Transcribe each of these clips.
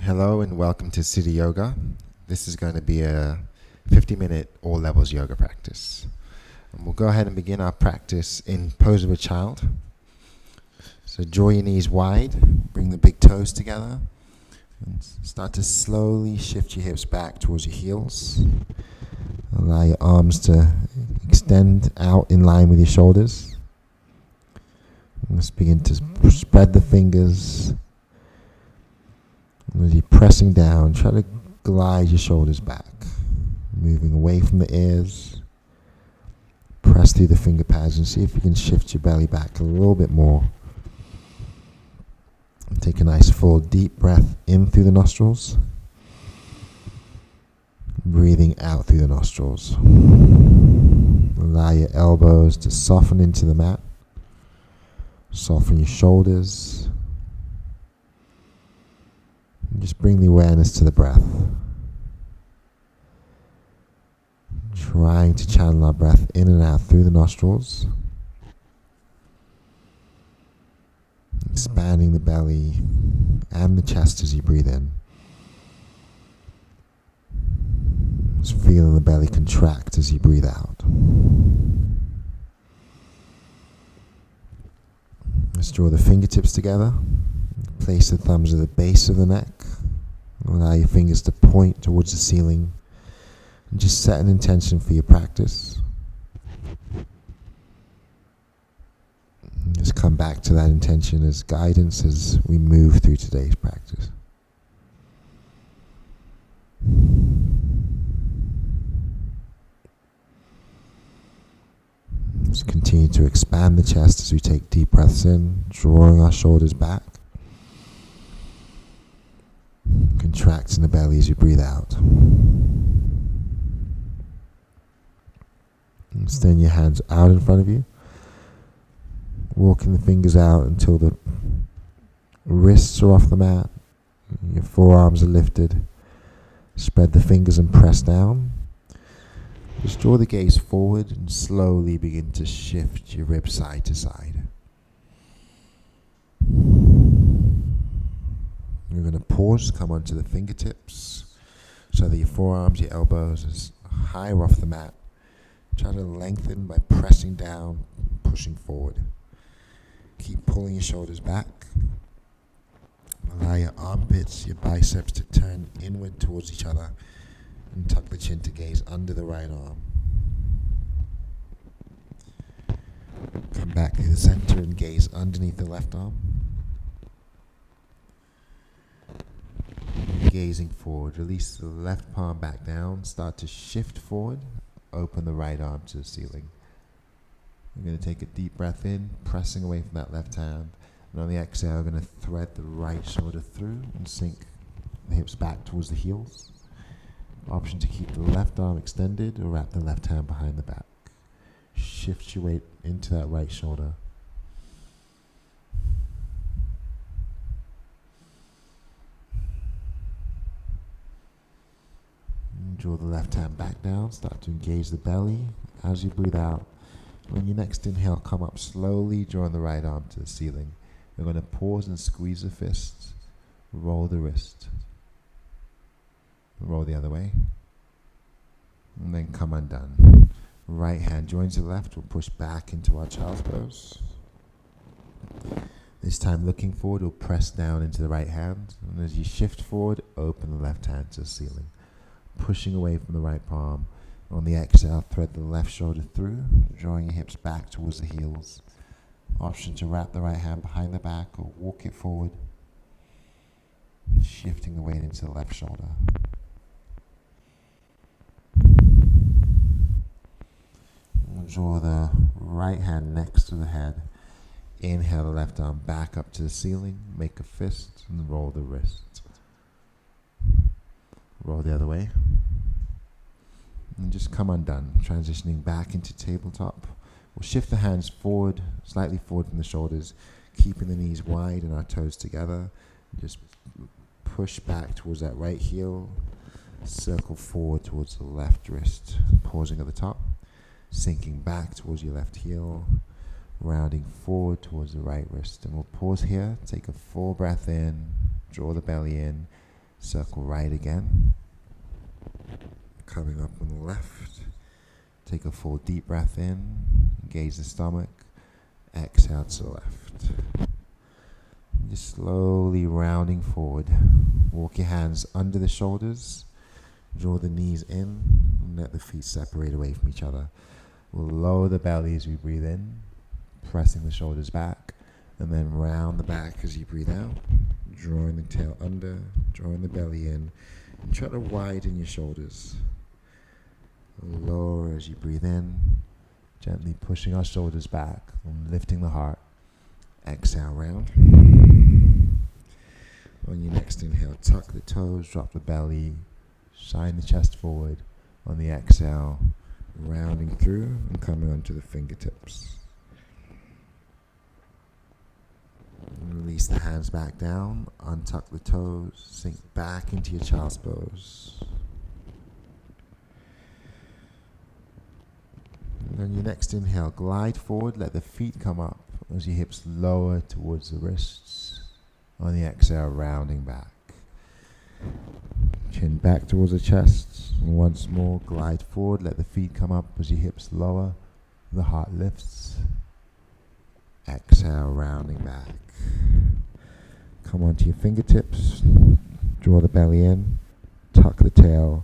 Hello and welcome to City Yoga. This is going to be a 50-minute all levels yoga practice. And we'll go ahead and begin our practice in pose of a child. So draw your knees wide, bring the big toes together, and start to slowly shift your hips back towards your heels. Allow your arms to extend out in line with your shoulders. And let's begin to spread the fingers. As you're pressing down, try to glide your shoulders back, moving away from the ears. Press through the finger pads and see if you can shift your belly back a little bit more. And take a nice full deep breath in through the nostrils, breathing out through the nostrils. Allow your elbows to soften into the mat, soften your shoulders. Just bring the awareness to the breath. Trying to channel our breath in and out through the nostrils. Expanding the belly and the chest as you breathe in. Just feeling the belly contract as you breathe out. Let's draw the fingertips together. Place the thumbs at the base of the neck. Allow your fingers to point towards the ceiling. And just set an intention for your practice. And just come back to that intention as guidance as we move through today's practice. Just continue to expand the chest as we take deep breaths in, drawing our shoulders back. Contracting the belly as you breathe out. And extend your hands out in front of you. Walking the fingers out until the wrists are off the mat. Your forearms are lifted. Spread the fingers and press down. Just draw the gaze forward and slowly begin to shift your ribs side to side. You're going to pause, come onto the fingertips so that your forearms, your elbows is higher off the mat. Try to lengthen by pressing down, pushing forward. Keep pulling your shoulders back. Allow your armpits, your biceps to turn inward towards each other and tuck the chin to gaze under the right arm. Come back to the center and gaze underneath the left arm. Gazing forward, release the left palm back down, start to shift forward, open the right arm to the ceiling. You're going to take a deep breath in, pressing away from that left hand, and on the exhale, we're going to thread the right shoulder through and sink the hips back towards the heels. Option to keep the left arm extended or wrap the left hand behind the back. Shift your weight into that right shoulder. Draw the left hand back down, start to engage the belly as you breathe out. On your next inhale, come up slowly, drawing the right arm to the ceiling. You're going to pause and squeeze the fist, roll the wrist, roll the other way, and then come undone. Right hand joins the left, we'll push back into our child's pose. This time looking forward, we'll press down into the right hand, and as you shift forward, open the left hand to the ceiling. Pushing away from the right palm. On the exhale, thread the left shoulder through, drawing your hips back towards the heels. Option to wrap the right hand behind the back or walk it forward, shifting the weight into the left shoulder. We'll draw the right hand next to the head. Inhale the left arm back up to the ceiling, make a fist, and roll the wrist. Roll the other way. And just come undone, transitioning back into tabletop. We'll shift the hands forward, slightly forward from the shoulders, keeping the knees wide and our toes together. Just push back towards that right heel, circle forward towards the left wrist, pausing at the top, sinking back towards your left heel, rounding forward towards the right wrist. And we'll pause here, take a full breath in, draw the belly in, Circle right again. Coming up on the left. Take a full deep breath in. Engage the stomach. Exhale to the left. Just slowly rounding forward. Walk your hands under the shoulders. Draw the knees in. And let the feet separate away from each other. We'll lower the belly as we breathe in. Pressing the shoulders back. And then round the back as you breathe out. Drawing the tail under. Drawing the belly in. And try to widen your shoulders. Lower as you breathe in. Gently pushing our shoulders back. And lifting the heart. Exhale, round. On your next inhale, tuck the toes, drop the belly, shine the chest forward. On the exhale, rounding through and coming onto the fingertips. And release the hands back down, untuck the toes, sink back into your child's pose. And on your next inhale, glide forward, let the feet come up as your hips lower towards the wrists. On the exhale, rounding back. Chin back towards the chest. And once more, glide forward, let the feet come up as your hips lower. The heart lifts. Exhale, rounding back. Come onto your fingertips. Draw the belly in. Tuck the tail.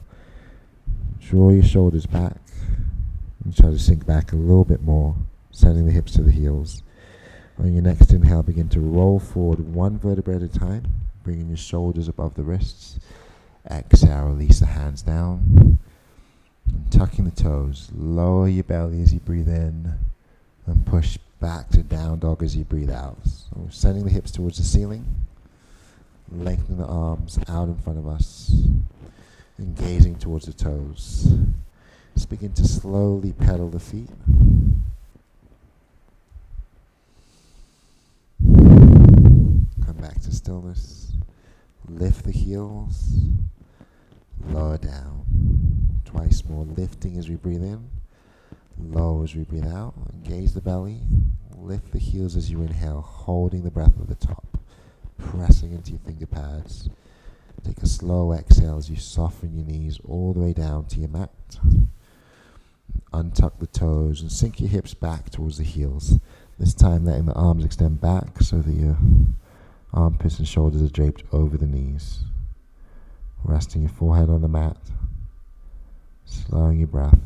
Draw your shoulders back. And try to sink back a little bit more, sending the hips to the heels. On your next inhale, begin to roll forward one vertebra at a time, bringing your shoulders above the wrists. Exhale, release the hands down. And tucking the toes, lower your belly as you breathe in, and push back to down dog as you breathe out. So sending the hips towards the ceiling, lengthening the arms out in front of us, and gazing towards the toes. Just begin to slowly pedal the feet. Come back to stillness. Lift the heels. Lower down. Twice more, lifting as we breathe in. Lower as we breathe out. Engage the belly. Lift the heels as you inhale, holding the breath at the top. Pressing into your finger pads. Take a slow exhale as you soften your knees all the way down to your mat. Untuck the toes and sink your hips back towards the heels. This time letting the arms extend back so that your armpits and shoulders are draped over the knees. Resting your forehead on the mat. Slowing your breath.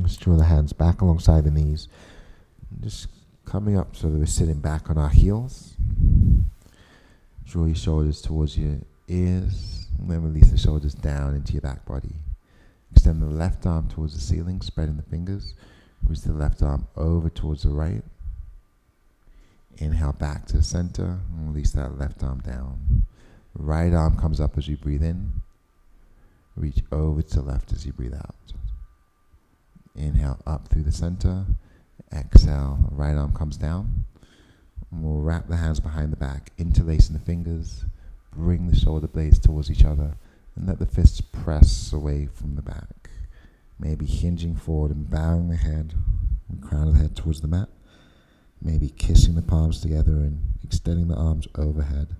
Just draw the hands back alongside the knees. Just coming up so that we're sitting back on our heels. Draw your shoulders towards your ears, and then release the shoulders down into your back body. Extend the left arm towards the ceiling, spreading the fingers. Reach the left arm over towards the right. Inhale back to the center, and release that left arm down. Right arm comes up as you breathe in. Reach over to the left as you breathe out. Inhale up through the center. Exhale, right arm comes down. And we'll wrap the hands behind the back, interlacing the fingers. Bring the shoulder blades towards each other and let the fists press away from the back. Maybe hinging forward and bowing the head and crown of the head towards the mat. Maybe kissing the palms together and extending the arms overhead.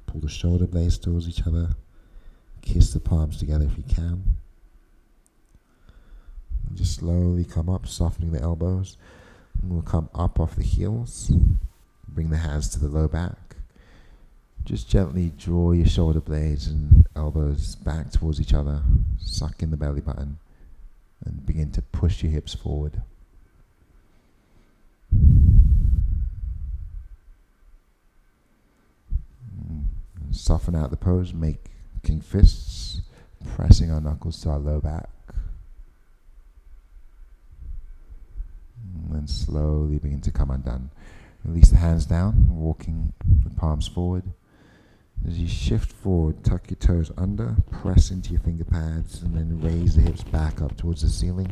Pull the shoulder blades towards each other. Kiss the palms together if you can. And just slowly come up, softening the elbows. And we'll come up off the heels. Bring the hands to the low back. Just gently draw your shoulder blades and elbows back towards each other. Suck in the belly button. And begin to push your hips forward. And soften out the pose, making fists, pressing our knuckles to our low back. And then slowly begin to come undone. Release the hands down, walking the palms forward. As you shift forward, tuck your toes under, press into your finger pads, and then raise the hips back up towards the ceiling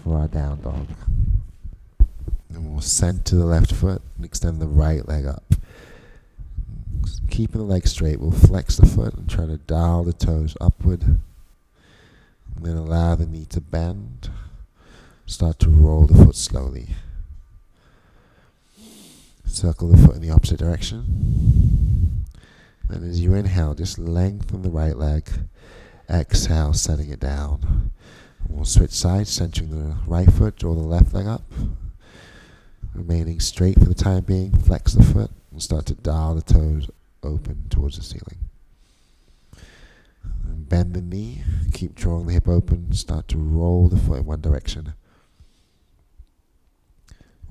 for our down dog. And we'll We'll center the left foot and extend the right leg up. Keeping the leg straight, we'll flex the foot and try to dial the toes upward. And then allow the knee to bend. Start to roll the foot slowly. Circle the foot in the opposite direction. Then as you inhale, just lengthen the right leg. Exhale, setting it down. We'll switch sides, centering the right foot, draw the left leg up. Remaining straight for the time being, flex the foot and start to dial the toes open towards the ceiling. And bend the knee, keep drawing the hip open, start to roll the foot in one direction.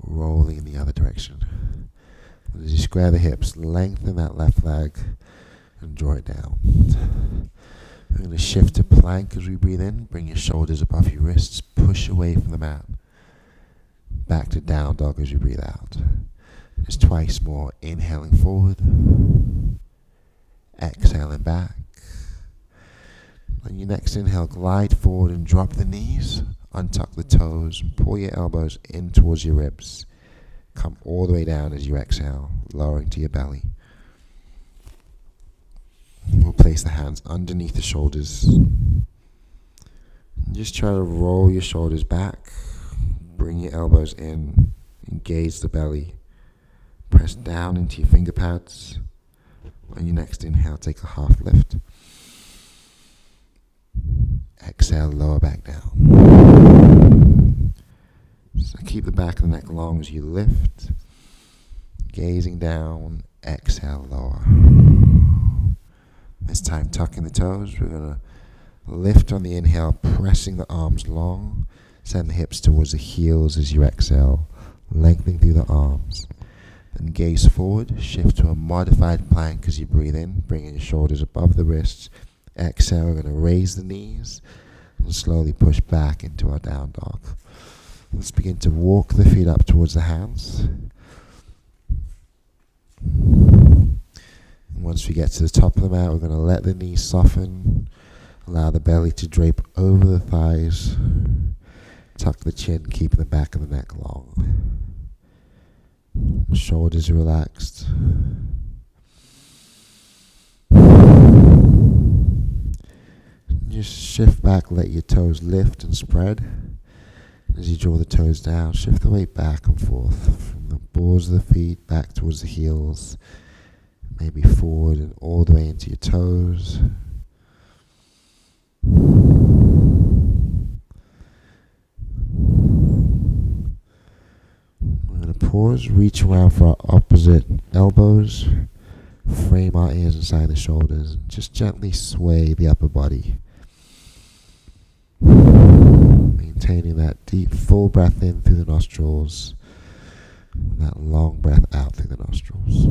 Rolling in the other direction. And as you square the hips, lengthen that left leg and draw it down. We're going to shift to plank as we breathe in. Bring your shoulders above your wrists. Push away from the mat. Back to down dog as you breathe out. Just twice more. Inhaling forward. Exhaling back. On your next inhale, glide forward and drop the knees. Untuck the toes. And pull your elbows in towards your ribs. Come all the way down as you exhale, lowering to your belly. We'll place the hands underneath the shoulders. And just try to roll your shoulders back. Bring your elbows in. Engage the belly. Press down into your finger pads. On your next inhale, take a half lift. Exhale, lower back down. So keep the back of the neck long as you lift. Gazing down. Exhale, lower. This time, tucking the toes. We're going to lift on the inhale, pressing the arms long. Send the hips towards the heels as you exhale, lengthening through the arms. Then gaze forward, shift to a modified plank as you breathe in, bringing your shoulders above the wrists. Exhale, we're going to raise the knees and slowly push back into our down dog. Let's begin to walk the feet up towards the hands. Once we get to the top of the mat, we're going to let the knees soften. Allow the belly to drape over the thighs. Tuck the chin, keeping the back of the neck long. Shoulders relaxed. Just shift back, let your toes lift and spread. As you draw the toes down, shift the weight back and forth from the balls of the feet back towards the heels. Maybe forward and all the way into your toes. We're going to pause, reach around for our opposite elbows, frame our ears inside the shoulders, and just gently sway the upper body. Maintaining that deep, full breath in through the nostrils, and that long breath out through the nostrils.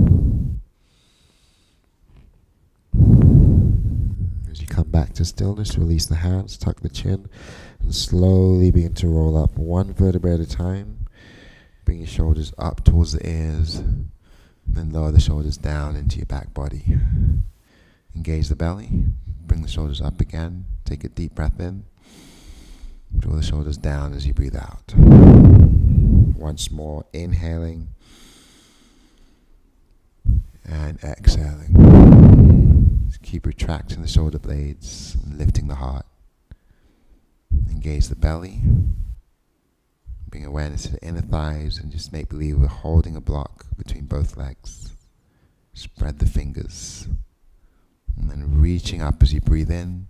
As you come back to stillness, release the hands, tuck the chin, and slowly begin to roll up one vertebrae at a time. Bring your shoulders up towards the ears, then lower the shoulders down into your back body. Engage the belly, bring the shoulders up again, take a deep breath in, draw the shoulders down as you breathe out. Once more, inhaling and exhaling. Just keep retracting the shoulder blades and lifting the heart. Engage the belly. Bring awareness to the inner thighs and just make believe we're holding a block between both legs. Spread the fingers. And then reaching up as you breathe in.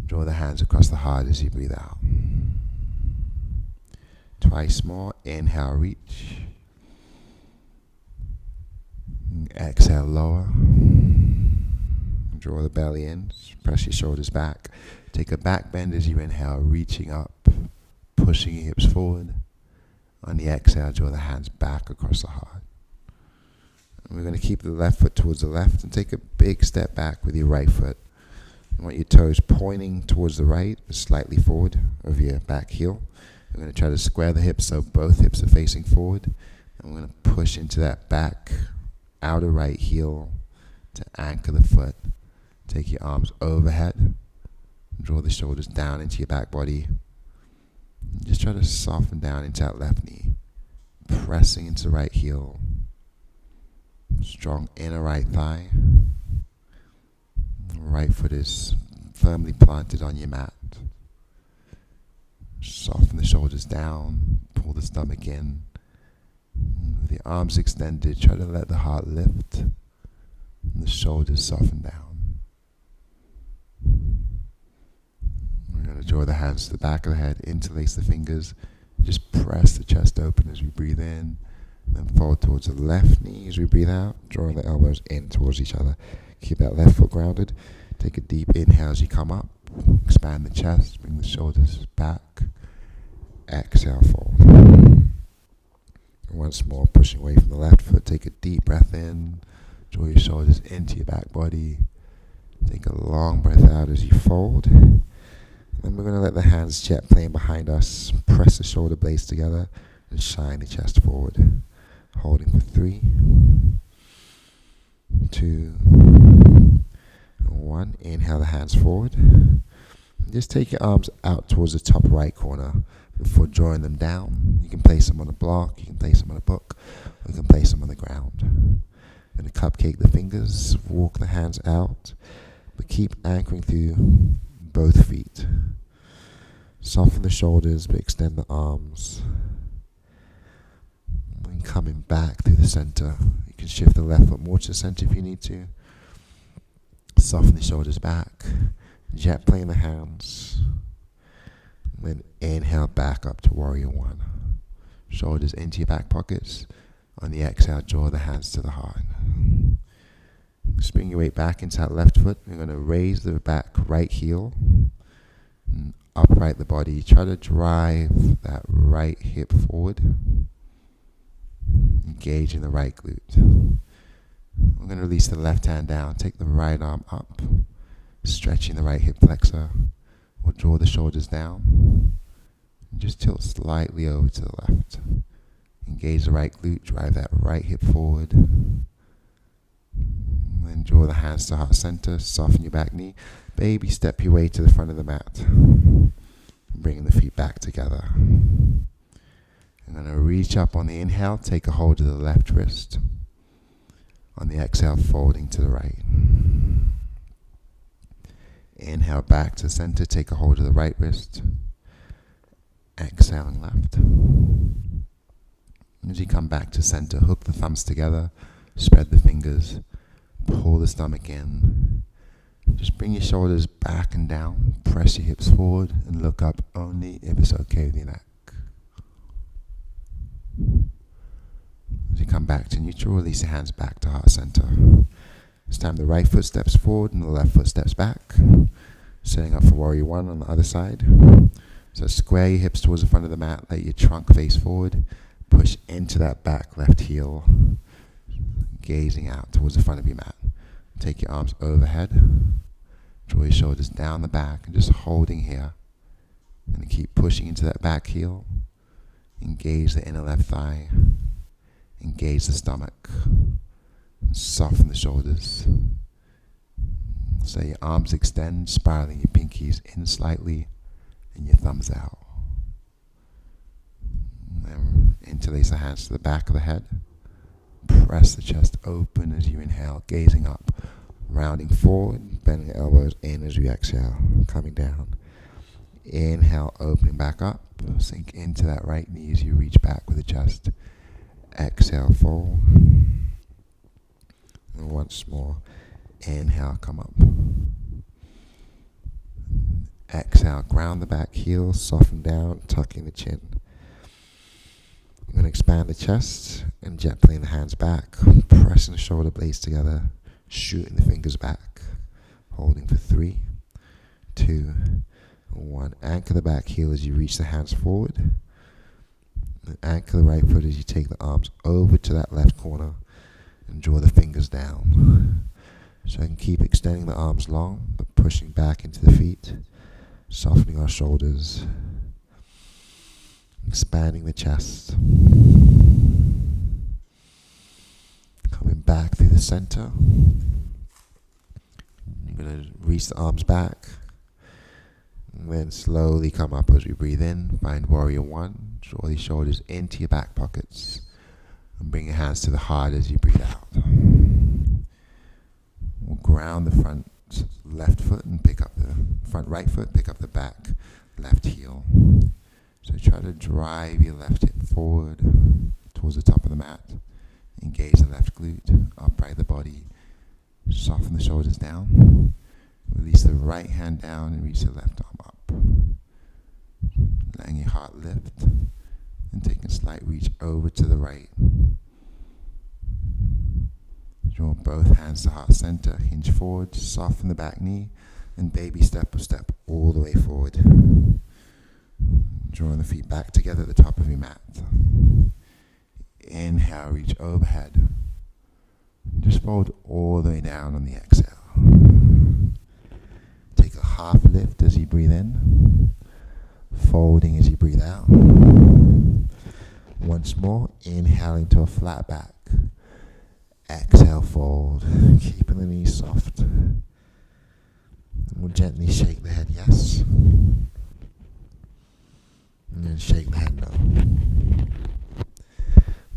Draw the hands across the heart as you breathe out. Twice more. Inhale, reach. Exhale, lower. Draw the belly in. Press your shoulders back. Take a back bend as you inhale, reaching up. Pushing your hips forward. On the exhale, draw the hands back across the heart. And we're going to keep the left foot towards the left and take a big step back with your right foot. You want your toes pointing towards the right, slightly forward of your back heel. We're going to try to square the hips so both hips are facing forward. And we're going to push into that back outer right heel to anchor the foot. Take your arms overhead. Draw the shoulders down into your back body. Just try to soften down into that left knee, pressing into the right heel. Strong inner right thigh. Right foot is firmly planted on your mat. Soften the shoulders down, pull the stomach in. With the arms extended, try to let the heart lift and the shoulders soften down. We're going to draw the hands to the back of the head, interlace the fingers, just press the chest open as we breathe in, then fold towards the left knee as we breathe out, drawing the elbows in towards each other. Keep that left foot grounded. Take a deep inhale as you come up. Expand the chest, bring the shoulders back. Exhale, fold. Once more, pushing away from the left foot. Take a deep breath in. Draw your shoulders into your back body. Take a long breath out as you fold. Then we're going to let the hands jet plane behind us. Press the shoulder blades together and shine the chest forward. Holding for 3, 2, 1. Inhale the hands forward. Just take your arms out towards the top right corner before drawing them down. You can place them on a block, you can place them on a book, or you can place them on the ground. I'm going to cupcake the fingers, walk the hands out, but keep anchoring through both feet. Soften the shoulders, but extend the arms. And coming back through the center. You can shift the left foot more to the center if you need to. Soften the shoulders back. Jet plane the hands. Then inhale back up to warrior 1. Shoulders into your back pockets. On the exhale, draw the hands to the heart. Spring your weight back into that left foot. You're going to raise the back right heel. And upright the body. Try to drive that right hip forward. Engage in the right glute. We're going to release the left hand down. Take the right arm up. Stretching the right hip flexor. We'll draw the shoulders down. And just tilt slightly over to the left. Engage the right glute. Drive that right hip forward. And then draw the hands to heart center. Soften your back knee. Baby step your way to the front of the mat. Bringing the feet back together. I'm going to reach up on the inhale. Take a hold of the left wrist. On the exhale, folding to the right. Inhale back to center. Take a hold of the right wrist. Exhaling left. As you come back to center, hook the thumbs together. Spread the fingers. Pull the stomach in. Just bring your shoulders back and down. Press your hips forward and look up only if it's okay with your neck. As you come back to neutral, release your hands back to heart center. This time the right foot steps forward and the left foot steps back. Setting up for warrior 1 on the other side. So square your hips towards the front of the mat. Let your trunk face forward. Push into that back left heel. Gazing out towards the front of your mat. Take your arms overhead. Draw your shoulders down the back and just holding here. And keep pushing into that back heel. Engage the inner left thigh. Engage the stomach. And soften the shoulders. So your arms extend, spiraling your pinkies in slightly and your thumbs out. And then interlace the hands to the back of the head. Press the chest open as you inhale, gazing up. Rounding forward, bending the elbows in as you exhale, coming down. Inhale, opening back up. Sink into that right knee as you reach back with the chest. Exhale, fold. And once more, inhale, come up. Exhale, ground the back heel, soften down, tucking the chin. I'm going to expand the chest and jet plane the hands back, pressing the shoulder blades together, shooting the fingers back, holding for 3, 2, 1. Anchor the back heel as you reach the hands forward. And anchor the right foot as you take the arms over to that left corner and draw the fingers down. So I can keep extending the arms long, but pushing back into the feet, softening our shoulders, expanding the chest. Coming back through the center. You're going to reach the arms back. And then slowly come up as we breathe in. Find warrior one. Draw the shoulders into your back pockets. And bring your hands to the heart as you breathe out. We'll ground the front left foot and pick up the front right foot, pick up the back left heel. So try to drive your left hip forward towards the top of the mat. Engage the left glute, upright the body. Soften the shoulders down. Release the right hand down and reach the left arm up. Letting your heart lift. And taking a slight reach over to the right. Draw both hands to heart center. Hinge forward. Soften the back knee. And baby step all the way forward. Drawing the feet back together at the top of your mat. Inhale, reach overhead. Just fold all the way down on the exhale. Take a half lift as you breathe in. Folding as you breathe out. Once more, inhaling to a flat back. Exhale, fold. Keeping the knees soft. And we'll gently shake the head yes. And then shake the head no.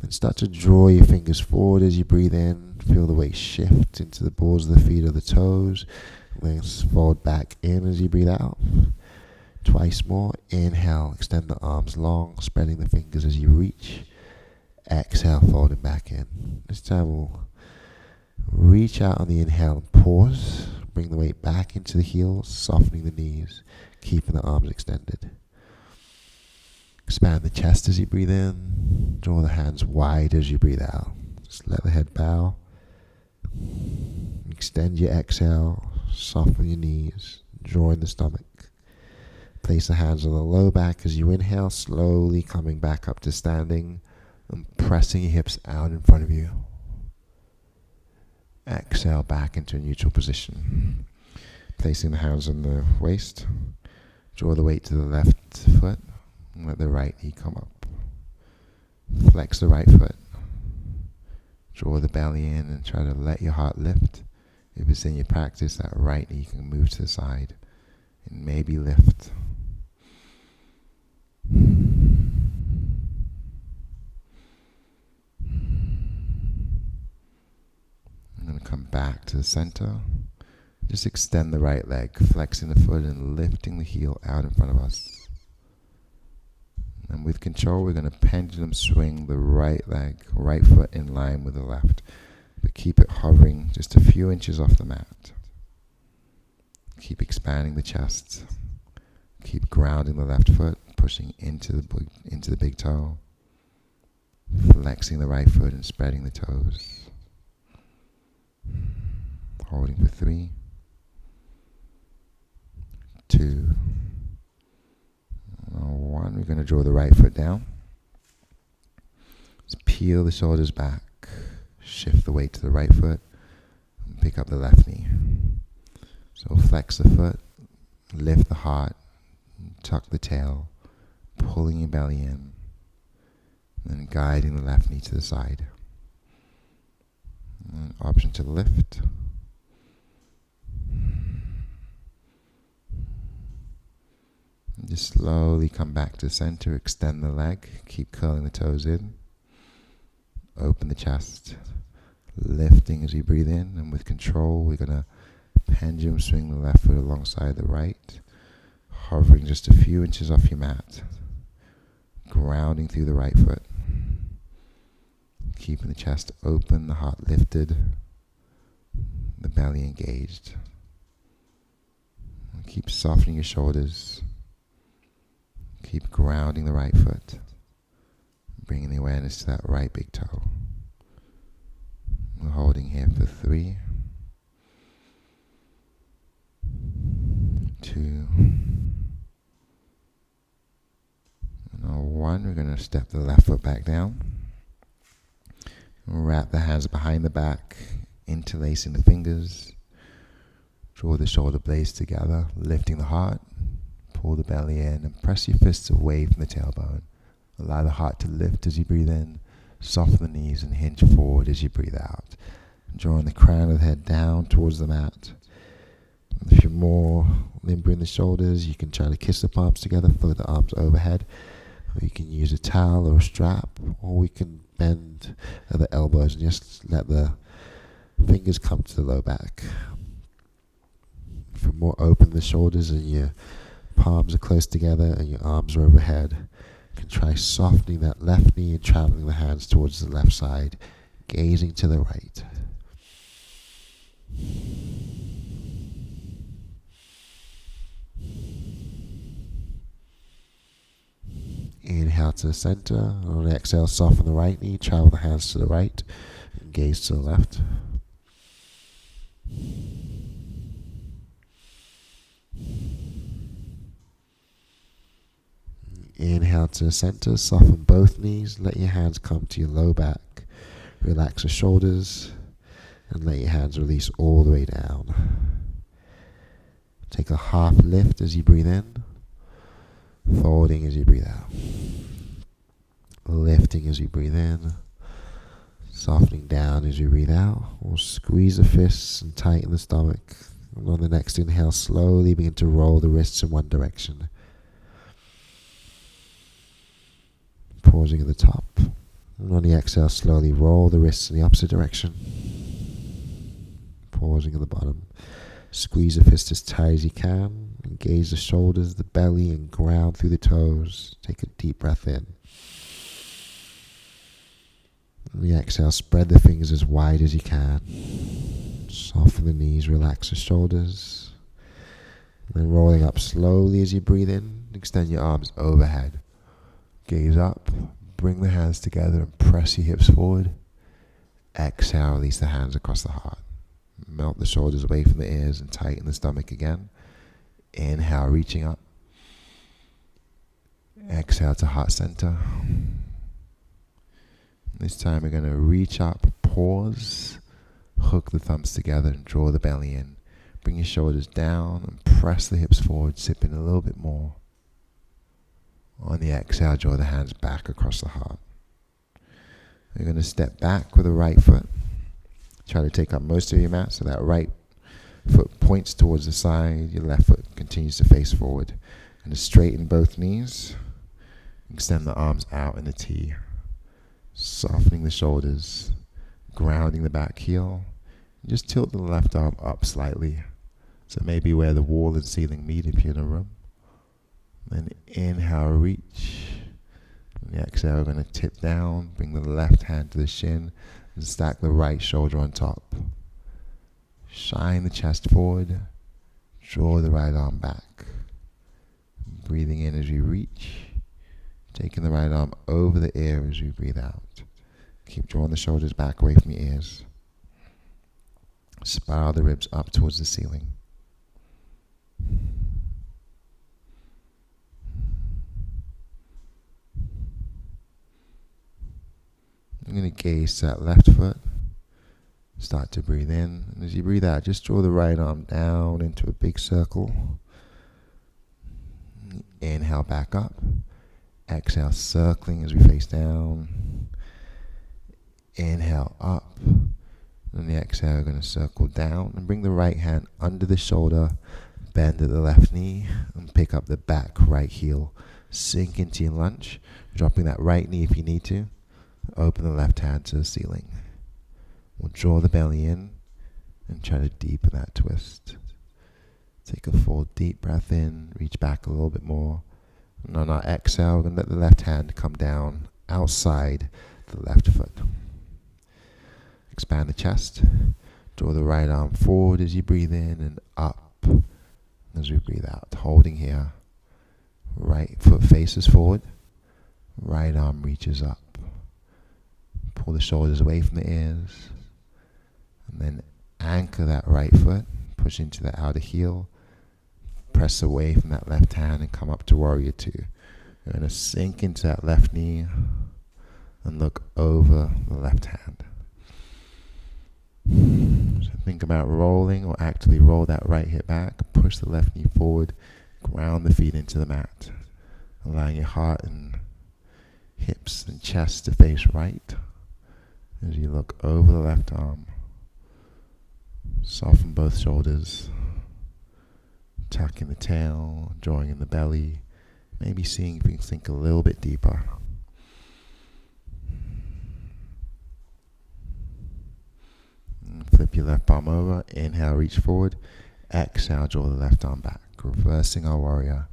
Then start to draw your fingers forward as you breathe in. Feel the weight shift into the balls of the feet or the toes. Then fold back in as you breathe out. Twice more. Inhale, extend the arms long, spreading the fingers as you reach. Exhale, folding back in. This time we'll reach out on the inhale and pause. Bring the weight back into the heels, softening the knees, keeping the arms extended. Expand the chest as you breathe in. Draw the hands wide as you breathe out. Just let the head bow. Extend your exhale. Soften your knees. Drawing the stomach. Place the hands on the low back as you inhale, slowly coming back up to standing and pressing your hips out in front of you. Exhale back into a neutral position. Placing the hands on the waist. Draw the weight to the left foot. And let the right knee come up. Flex the right foot. Draw the belly in and try to let your heart lift. If it's in your practice, that right knee can move to the side and maybe lift. I'm going to come back to the center. Just extend the right leg, flexing the foot and lifting the heel out in front of us. And with control, we're going to pendulum swing the right leg, right foot in line with the left. But keep it hovering just a few inches off the mat. Keep expanding the chest. Keep grounding the left foot, pushing into the big toe. Flexing the right foot and spreading the toes. Holding for 3, 2, 1. We're going to draw the right foot down. Just peel the shoulders back. Shift the weight to the right foot. And pick up the left knee. So flex the foot. Lift the heart. Tuck the tail. Pulling your belly in. And guiding the left knee to the side. And option to lift. Just slowly come back to center, extend the leg, keep curling the toes in, open the chest, lifting as you breathe in, and with control we're going to pendulum swing the left foot alongside the right, hovering just a few inches off your mat, grounding through the right foot, keeping the chest open, the heart lifted, the belly engaged. Keep softening your shoulders. Keep grounding the right foot. Bringing the awareness to that right big toe. We're holding here for 3, 2, and 1. We're going to step the left foot back down. Wrap the hands behind the back, interlacing the fingers. Draw the shoulder blades together, lifting the heart. Pull the belly in and press your fists away from the tailbone. Allow the heart to lift as you breathe in. Soften the knees and hinge forward as you breathe out. Drawing the crown of the head down towards the mat. If you're more limber in the shoulders, you can try to kiss the palms together, float the arms overhead. Or you can use a towel or a strap, or we can bend at the elbows and just let the fingers come to the low back. If you're more open in the shoulders and your palms are close together and your arms are overhead, you can try softening that left knee and traveling the hands towards the left side, gazing to the right. Inhale to the center. On the exhale, soften the right knee, travel the hands to the right, and gaze to the left. Inhale to the center, soften both knees, let your hands come to your low back, relax the shoulders, and let your hands release all the way down. Take a half lift as you breathe in, folding as you breathe out. Lifting as you breathe in, softening down as you breathe out. Or squeeze the fists and tighten the stomach. And on the next inhale, slowly begin to roll the wrists in one direction. Pausing at the top. And on the exhale, slowly roll the wrists in the opposite direction. Pausing at the bottom. Squeeze the fist as tight as you can. Engage the shoulders, the belly, and ground through the toes. Take a deep breath in. On the exhale, spread the fingers as wide as you can. Soften the knees, relax the shoulders. And then rolling up slowly as you breathe in. Extend your arms overhead. Gaze up. Bring the hands together and press your hips forward. Exhale, release the hands across the heart. Melt the shoulders away from the ears and tighten the stomach again. Inhale, reaching up. Exhale to heart center. This time we're going to reach up, pause, hook the thumbs together and draw the belly in. Bring your shoulders down and press the hips forward, sip in a little bit more. On the exhale, draw the hands back across the heart. We're going to step back with the right foot. Try to take up most of your mat so that right foot points towards the side, your left foot continues to face forward. And to straighten both knees, extend the arms out in a T. Softening the shoulders, grounding the back heel. Just tilt the left arm up slightly. So maybe where the wall and ceiling meet if you're in a room. Then inhale, reach. And the exhale, we're going to tip down, bring the left hand to the shin, and stack the right shoulder on top. Shine the chest forward, draw the right arm back. Breathing in as you reach, taking the right arm over the ear as you breathe out. Keep drawing the shoulders back away from your ears. Spiral the ribs up towards the ceiling. I'm going to gaze to that left foot. Start to breathe in. And as you breathe out, just draw the right arm down into a big circle. Inhale back up. Exhale, circling as we face down. Inhale up. And the exhale, we're going to circle down and bring the right hand under the shoulder, bend at the left knee, and pick up the back right heel. Sink into your lunge, dropping that right knee if you need to. Open the left hand to the ceiling. We'll draw the belly in and try to deepen that twist. Take a full deep breath in, reach back a little bit more. And on our exhale, we're going to let the left hand come down outside the left foot. Expand the chest. Draw the right arm forward as you breathe in and up as we breathe out. Holding here. Right foot faces forward. Right arm reaches up. Pull the shoulders away from the ears. And then anchor that right foot. Push into the outer heel. Press away from that left hand and come up to warrior two. You're going to sink into that left knee and look over the left hand. So think about rolling or actively roll that right hip back. Push the left knee forward. Ground the feet into the mat. Allowing your heart and hips and chest to face right. As you look over the left arm. Soften both shoulders. Tucking the tail, drawing in the belly. Maybe seeing if you can sink a little bit deeper. Flip your left palm over. Inhale, reach forward. Exhale, draw the left arm back. Reversing our warrior.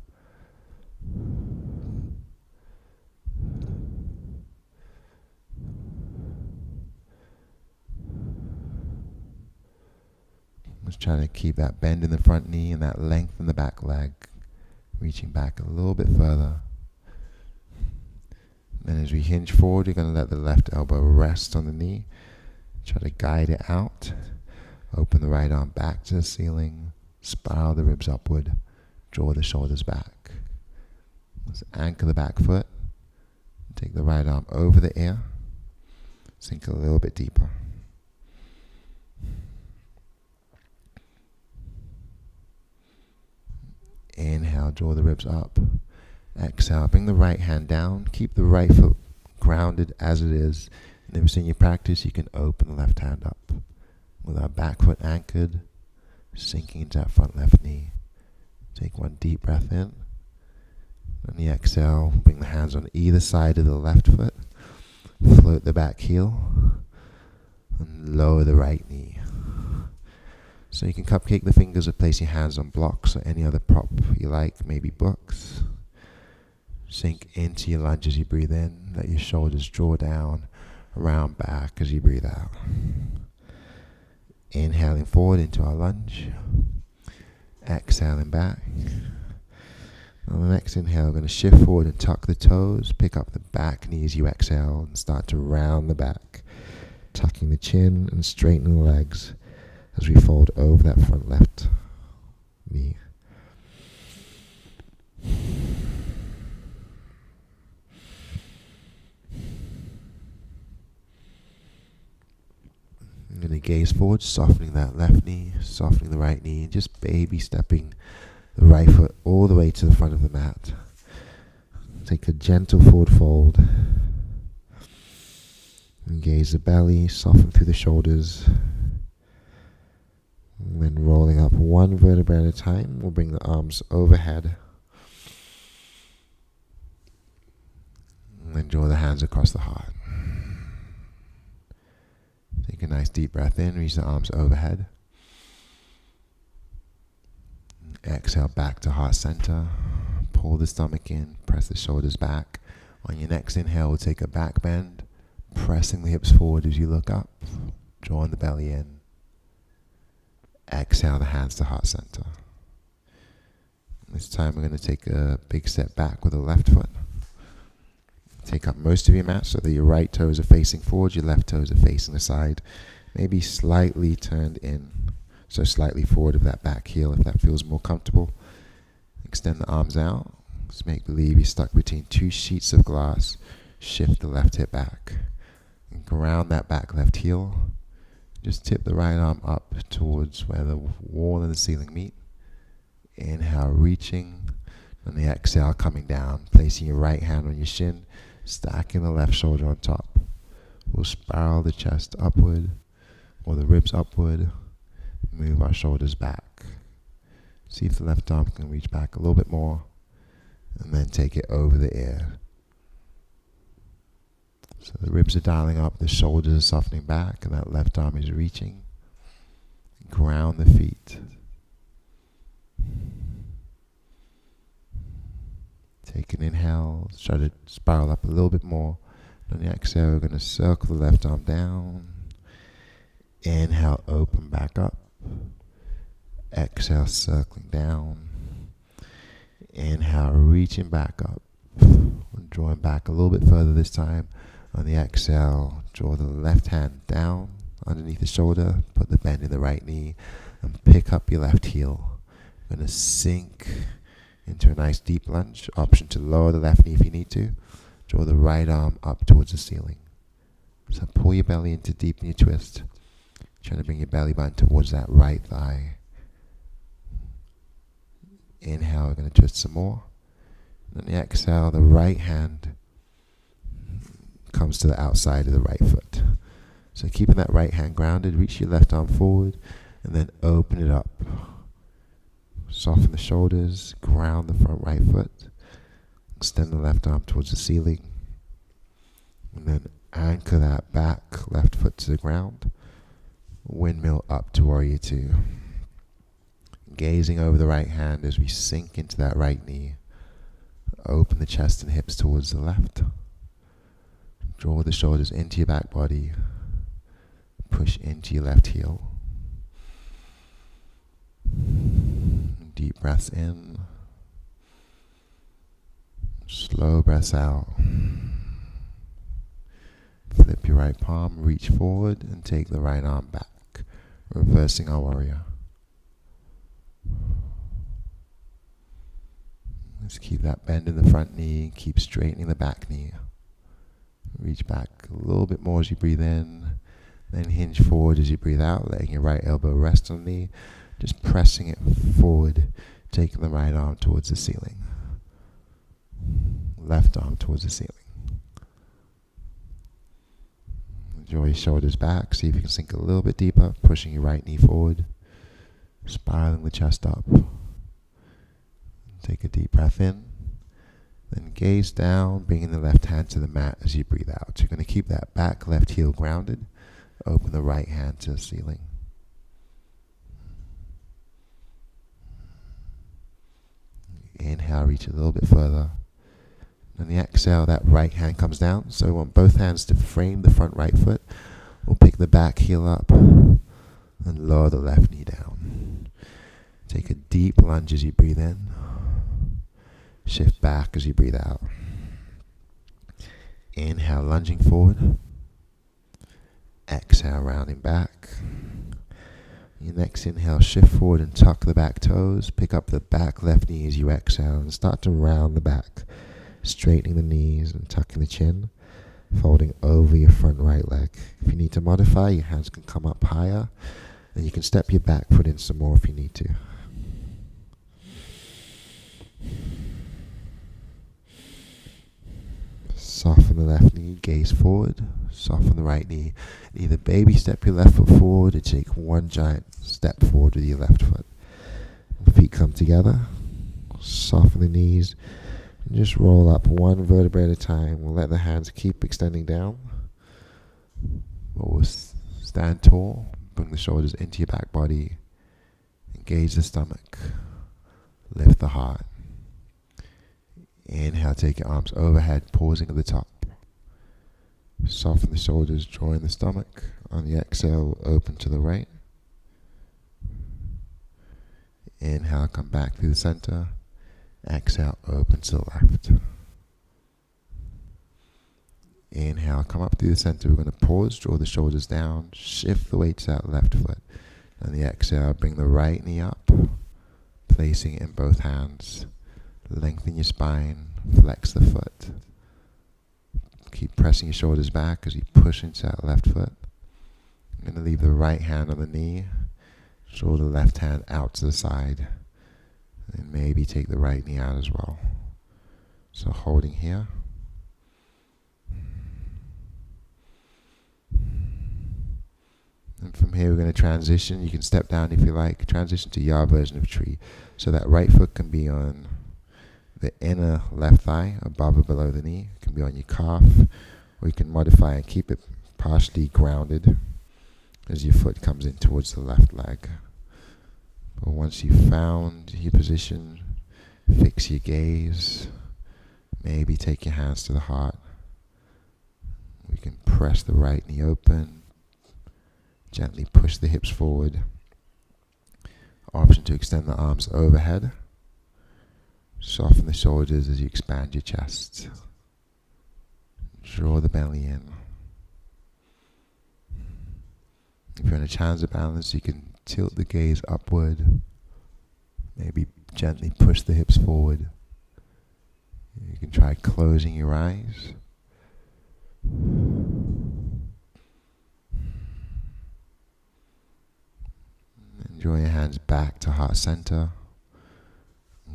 Just trying to keep that bend in the front knee and that length in the back leg. Reaching back a little bit further. Then as we hinge forward, you're going to let the left elbow rest on the knee. Try to guide it out. Open the right arm back to the ceiling. Spiral the ribs upward. Draw the shoulders back. Let's anchor the back foot. Take the right arm over the ear. Sink a little bit deeper. Inhale, draw the ribs up. Exhale, bring the right hand down. Keep the right foot grounded as it is. And if it's in your practice, you can open the left hand up. With our back foot anchored, sinking into that front left knee. Take one deep breath in. On the exhale, bring the hands on either side of the left foot. Float the back heel. And lower the right knee. So you can cupcake the fingers or place your hands on blocks or any other prop you like, maybe books. Sink into your lunge as you breathe in. Let your shoulders draw down, around back as you breathe out. Inhaling forward into our lunge. Exhaling back. On the next inhale, we're going to shift forward and tuck the toes. Pick up the back knee as you exhale and start to round the back. Tucking the chin and straightening the legs as we fold over that front left knee. I'm going to gaze forward, softening that left knee, softening the right knee, just baby stepping the right foot all the way to the front of the mat. Take a gentle forward fold. Engage the belly, soften through the shoulders. And then rolling up one vertebra at a time, we'll bring the arms overhead. And then draw the hands across the heart. Take a nice deep breath in, reach the arms overhead. Exhale back to heart center. Pull the stomach in, press the shoulders back. On your next inhale, we'll take a back bend, pressing the hips forward as you look up, drawing the belly in. Exhale the hands to heart center. This time we're going to take a big step back with the left foot. Take up most of your mat so that your right toes are facing forward, your left toes are facing the side. Maybe slightly turned in, so slightly forward of that back heel if that feels more comfortable. Extend the arms out. Just make believe you're stuck between two sheets of glass. Shift the left hip back. And ground that back left heel. Just tip the right arm up towards where the wall and the ceiling meet. Inhale, reaching. On the exhale, coming down. Placing your right hand on your shin. Stacking the left shoulder on top. We'll spiral the chest upward or the ribs upward. Move our shoulders back. See if the left arm can reach back a little bit more. And then take it over the ear. So the ribs are dialing up, the shoulders are softening back, and that left arm is reaching. Ground the feet. Take an inhale, try to spiral up a little bit more. On the exhale, we're going to circle the left arm down. Inhale, open back up. Exhale, circling down. Inhale, reaching back up. Drawing back a little bit further this time. On the exhale, draw the left hand down underneath the shoulder. Put the bend in the right knee. And pick up your left heel. We're going to sink into a nice deep lunge. Option to lower the left knee if you need to. Draw the right arm up towards the ceiling. So pull your belly into deep in your twist. Trying to bring your belly button towards that right thigh. Inhale, we're going to twist some more. And on the exhale, the right hand comes to the outside of the right foot. So keeping that right hand grounded, reach your left arm forward and then open it up. Soften the shoulders, ground the front right foot, extend the left arm towards the ceiling, and then anchor that back left foot to the ground, windmill up to warrior two. Gazing over the right hand as we sink into that right knee, open the chest and hips towards the left, draw the shoulders into your back body, push into your left heel. Deep breaths in, slow breaths out. Flip your right palm, reach forward and take the right arm back, reversing our warrior. Let's keep that bend in the front knee, keep straightening the back knee. Reach back a little bit more as you breathe in, then hinge forward as you breathe out, letting your right elbow rest on the knee, just pressing it forward, taking the right arm towards the ceiling. Left arm towards the ceiling. Draw your shoulders back, see if you can sink a little bit deeper, pushing your right knee forward, spiraling the chest up. Take a deep breath in, then gaze down, bringing the left hand to the mat as you breathe out. You're going to keep that back left heel grounded, open the right hand to the ceiling. Inhale, reach a little bit further. On the exhale, that right hand comes down. So we want both hands to frame the front right foot. We'll pick the back heel up and lower the left knee down. Take a deep lunge as you breathe in. Shift back as you breathe out. Inhale, lunging forward. Exhale, rounding back. Your next inhale, shift forward and tuck the back toes. Pick up the back left knee as you exhale and start to round the back. Straightening the knees and tucking the chin. Folding over your front right leg. If you need to modify, your hands can come up higher. And you can step your back foot in some more if you need to. Soften the left knee, gaze forward. Soften the right knee. Either baby step your left foot forward or take one giant step forward with your left foot. Feet come together. Soften the knees. And just roll up one vertebrae at a time. We'll let the hands keep extending down. We'll stand tall. Bring the shoulders into your back body. Engage the stomach. Lift the heart. Inhale, take your arms overhead, pausing at the top. Soften the shoulders, drawing the stomach. On the exhale, open to the right. Inhale, come back through the center. Exhale, open to the left. Inhale, come up through the center. We're going to pause, draw the shoulders down, shift the weight to that left foot. On the exhale, bring the right knee up, placing it in both hands. Lengthen your spine, flex the foot. Keep pressing your shoulders back as you push into that left foot. I'm going to leave the right hand on the knee, draw the left hand out to the side, and maybe take the right knee out as well. So holding here. And from here we're going to transition. You can step down if you like. Transition to your version of tree. So that right foot can be on the inner left thigh, above or below the knee. It can be on your calf, or you can modify and keep it partially grounded as your foot comes in towards the left leg. But once you've found your position, fix your gaze. Maybe take your hands to the heart. We can press the right knee open. Gently push the hips forward. Option to extend the arms overhead. Soften the shoulders as you expand your chest. Draw the belly in. If you're in a challenge of balance, you can tilt the gaze upward. Maybe gently push the hips forward. You can try closing your eyes. And draw your hands back to heart center.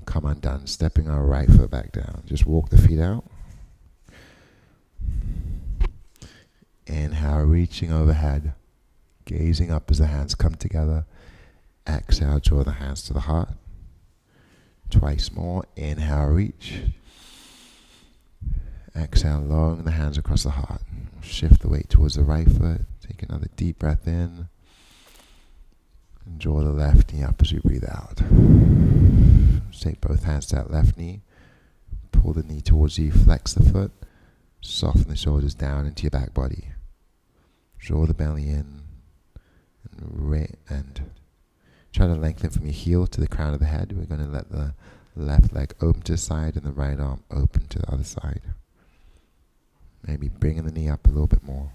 Come undone, stepping our right foot back down. Just walk the feet out. Inhale, reaching overhead, gazing up as the hands come together. Exhale, draw the hands to the heart. Twice more. Inhale, reach. Exhale, lowering the hands across the heart. Shift the weight towards the right foot. Take another deep breath in. And draw the left knee up as we breathe out. Take both hands to that left knee. Pull the knee towards you. Flex the foot. Soften the shoulders down into your back body. Draw the belly in. And try to lengthen from your heel to the crown of the head. We're going to let the left leg open to the side and the right arm open to the other side. Maybe bringing the knee up a little bit more.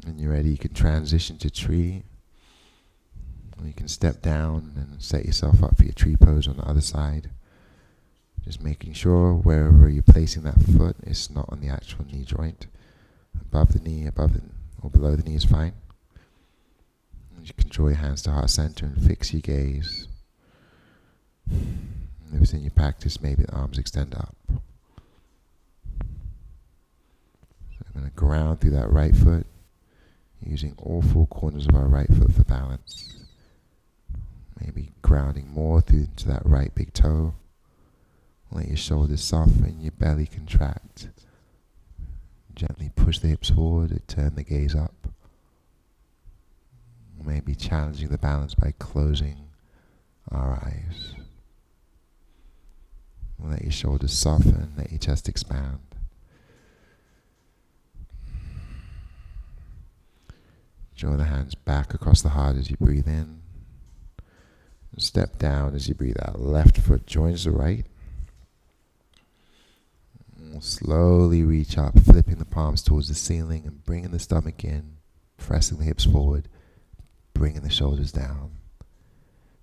When you're ready, you can transition to tree. Or you can step down and set yourself up for your tree pose on the other side. Just making sure wherever you're placing that foot is not on the actual knee joint. Above the knee, or below the knee is fine. And you can draw your hands to heart center and fix your gaze. And within your practice, maybe the arms extend up. So I'm going to ground through that right foot, using all four corners of our right foot for balance. Maybe grounding more through to that right big toe. Let your shoulders soften, your belly contract. Gently push the hips forward and turn the gaze up. Maybe challenging the balance by closing our eyes. Let your shoulders soften, let your chest expand. Draw the hands back across the heart as you breathe in. Step down as you breathe out. Left foot joins the right. Slowly reach up, flipping the palms towards the ceiling and bringing the stomach in, pressing the hips forward, bringing the shoulders down.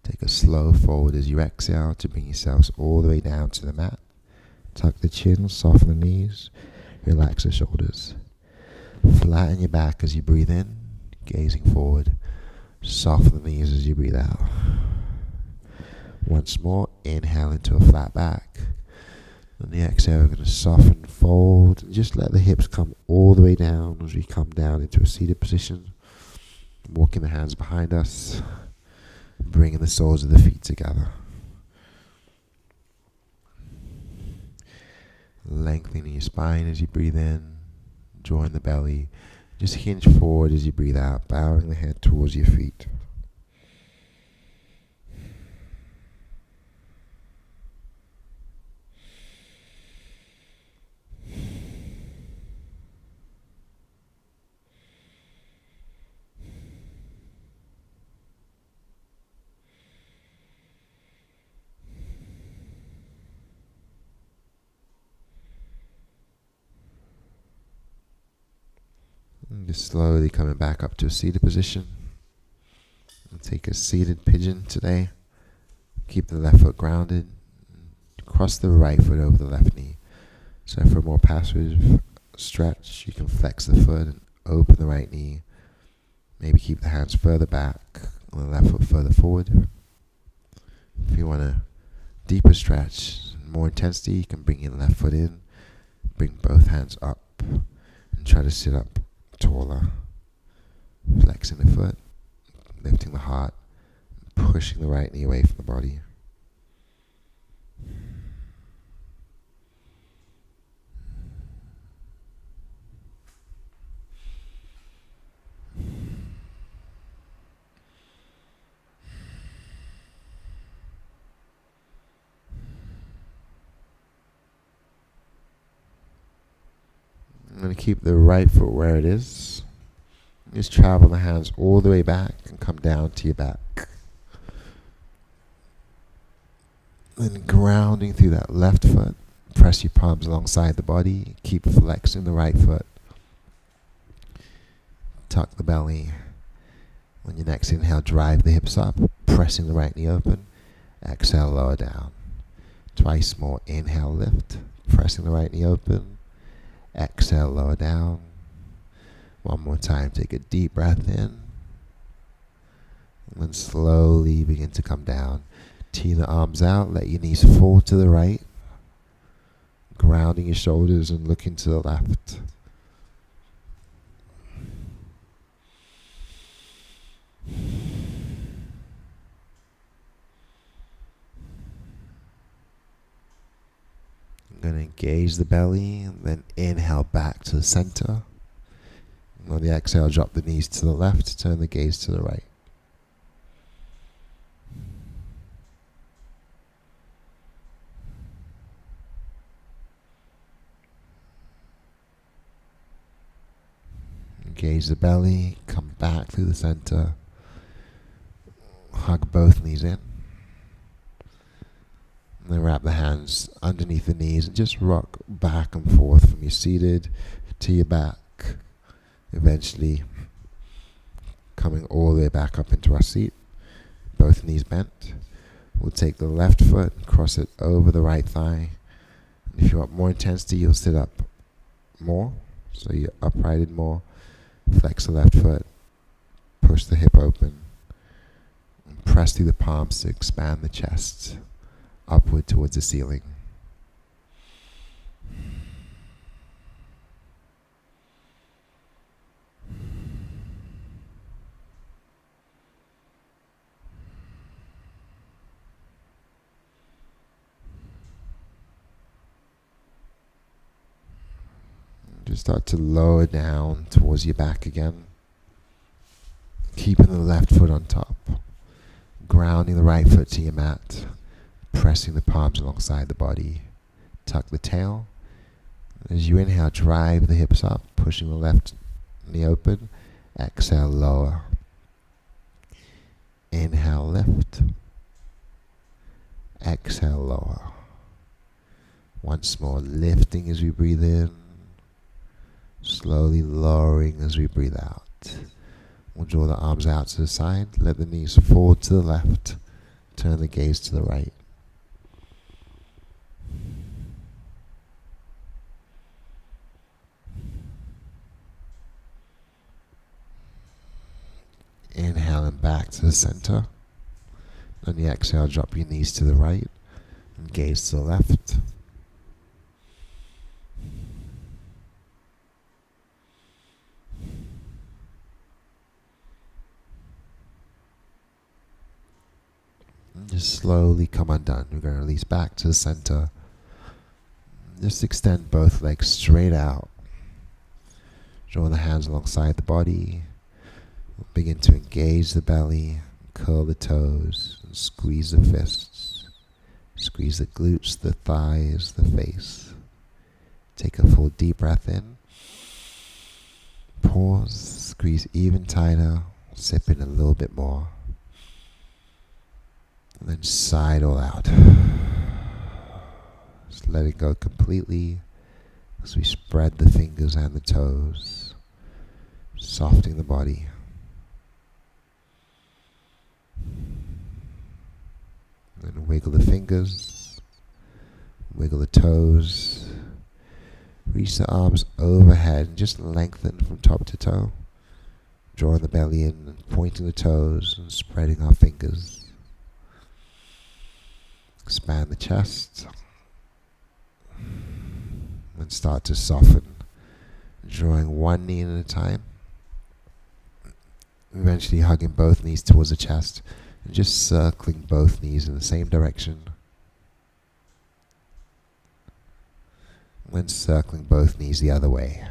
Take a slow forward as you exhale to bring yourselves all the way down to the mat. Tuck the chin, soften the knees, relax the shoulders. Flatten your back as you breathe in, gazing forward. Soften the knees as you breathe out. Once more, inhale into a flat back. On the exhale, we're going to soften, fold, and just let the hips come all the way down as we come down into a seated position. Walking the hands behind us, bringing the soles of the feet together. Lengthening your spine as you breathe in, drawing the belly. Just hinge forward as you breathe out, bowing the head towards your feet. And just slowly coming back up to a seated position. We'll take a seated pigeon today. Keep the left foot grounded. Cross the right foot over the left knee. So for a more passive stretch, you can flex the foot and open the right knee. Maybe keep the hands further back and the left foot further forward. If you want a deeper stretch, more intensity, you can bring your left foot in, bring both hands up, and try to sit up taller. Flexing the foot, lifting the heart, pushing the right knee away from the body. I'm going to keep the right foot where it is. Just travel the hands all the way back and come down to your back. Then grounding through that left foot. Press your palms alongside the body. Keep flexing the right foot. Tuck the belly. On your next inhale, drive the hips up. Pressing the right knee open. Exhale, lower down. Twice more. Inhale, lift. Pressing the right knee open. Exhale, lower down. One more time, take a deep breath in. And then slowly begin to come down. Tee the arms out, let your knees fall to the right. Grounding your shoulders and looking to the left. Engage the belly, and then inhale back to the center. And on the exhale, drop the knees to the left, turn the gaze to the right. Engage the belly, come back through the center, hug both knees in. And then wrap the hands underneath the knees and just rock back and forth from your seated to your back. Eventually coming all the way back up into our seat. Both knees bent. We'll take the left foot and cross it over the right thigh. And if you want more intensity, you'll sit up more. So you're uprighted more. Flex the left foot. Push the hip open. And press through the palms to expand the chest upward towards the ceiling. Just start to lower down towards your back again. Keeping the left foot on top. Grounding the right foot to your mat. Pressing the palms alongside the body. Tuck the tail. As you inhale, drive the hips up, pushing the left knee open. Exhale, lower. Inhale, lift. Exhale, lower. Once more, lifting as we breathe in. Slowly lowering as we breathe out. We'll draw the arms out to the side. Let the knees fall to the left. Turn the gaze to the right. Inhaling back to the center. On the exhale, drop your knees to the right and gaze to the left. And just slowly come undone. We're going to release back to the center. Just extend both legs straight out. Draw the hands alongside the body. Begin to engage the belly, curl the toes, and squeeze the fists. Squeeze the glutes, the thighs, the face. Take a full deep breath in. Pause, squeeze even tighter, sip in a little bit more. And then sigh it all out. Just let it go completely as we spread the fingers and the toes, softening the body. And wiggle the fingers, wiggle the toes, reach the arms overhead and just lengthen from top to toe, drawing the belly in and pointing the toes and spreading our fingers. Expand the chest and start to soften, drawing one knee at a time, eventually hugging both knees towards the chest. And just circling both knees in the same direction. Then circling both knees the other way.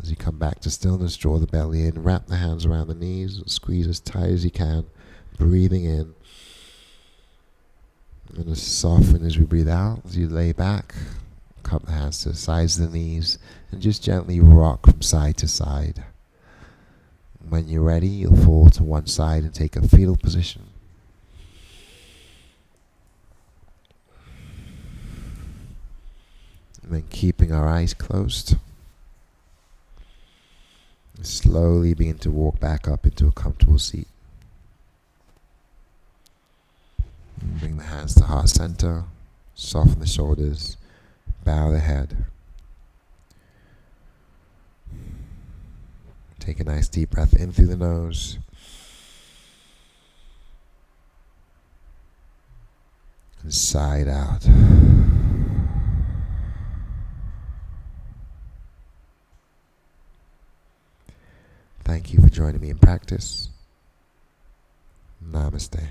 As you come back to stillness, draw the belly in, wrap the hands around the knees, squeeze as tight as you can, breathing in. And just soften as we breathe out. As you lay back, cup the hands to the sides of the knees, and just gently rock from side to side. When you're ready, you'll fall to one side and take a fetal position. And then keeping our eyes closed, slowly begin to walk back up into a comfortable seat. Bring the hands to heart center, soften the shoulders, bow the head. Take a nice deep breath in through the nose. And sigh it out. Thank you for joining me in practice. Namaste.